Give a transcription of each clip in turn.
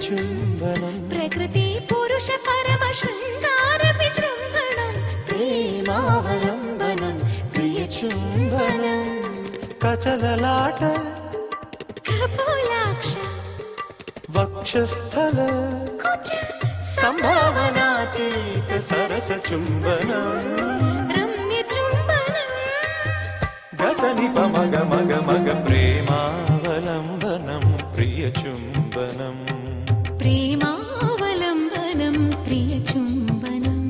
चुम्बनम् प्रकृति पुरुष परम शृंगार विजृंभणम् प्रेमावलम्बनम् प्रिय चुम्बनम् कचललाट कपोलाक्ष वक्षस्थल कुच संभावनातीत सरस चुम्बनम् रम्य चुम्बनम् गसनि पमग मग मग प्रेमावलम्बनम् प्रिय चुम्बनम् प्रेमावलम्बनम् प्रिय चुम्बनम्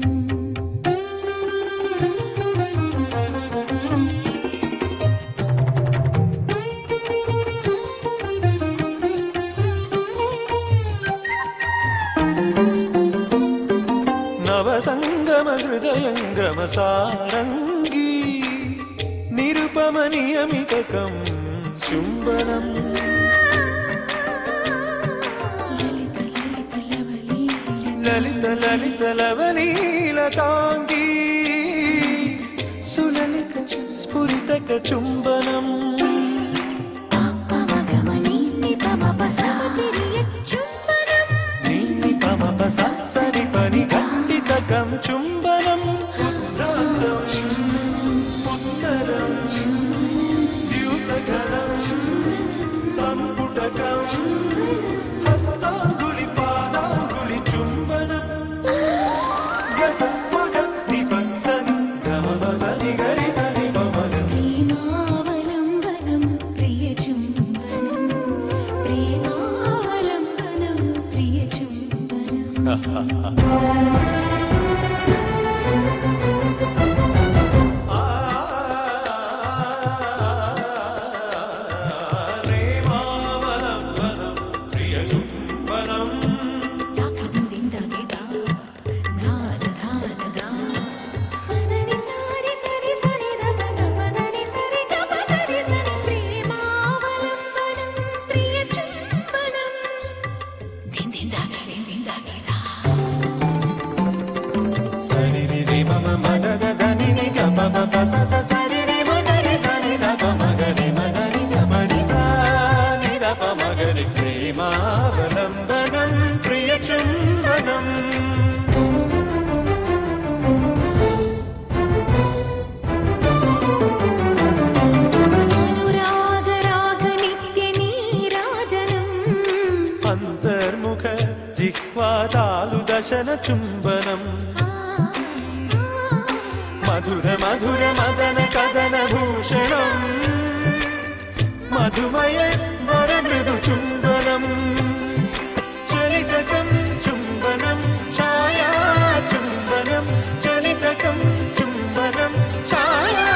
नवसंगम हृदयंगम सारंगी निरुपम नियमितकं चुम्बनम् ललित ललित लवलीलतांगी सुललित स्फुरितक चुम्बनम् पमगमनी पमपसातिरिय चुम्बनम् नी पम पसनि पनि खण्डितकं चुम्बनम् उत्तरं द्यूतकरं सम्पुटकं हस्ताङ्गुलि पादाङ्गुलि चुम्बनम् गसपग निपत्सनि गमपसनि गरिसनि पमगम् प्रेमावलम्बनम् प्रिय चुम्बनम् प्रेमावलम्बनम् प्रिय चुम्बनम् प्रेमावलम्बनम् प्रिय चुम्बनम् अनुराग राग नित्य नीराजनम् अन्तर्मुख जिह्वादालु दशन चुम्बनम् मधुर मधुर मदन कदन भूषणम् मधुमय वर मृदु चुम्बनम् चलितकं चुम्बनम् छाया चुम्बनम् चलितकं चुम्बनम् छाया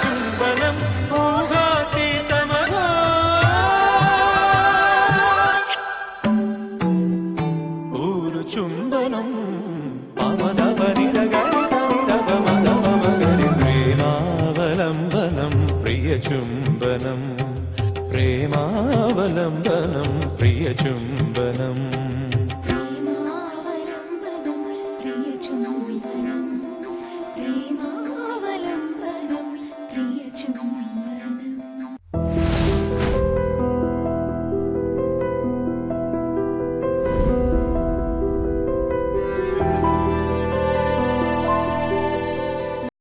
चुम्बनम् ऊहातीतमगा ऊरु चुम्बनम् प्रेमावलम्बनम् प्रिय चुम्बनम् प्रेमावलम्बनम् प्रिय चुम्बनम् प्रेमावलम्बनम् प्रिय चुम्बनम् प्रेमावलम्बनम् प्रिय चुम्बनम्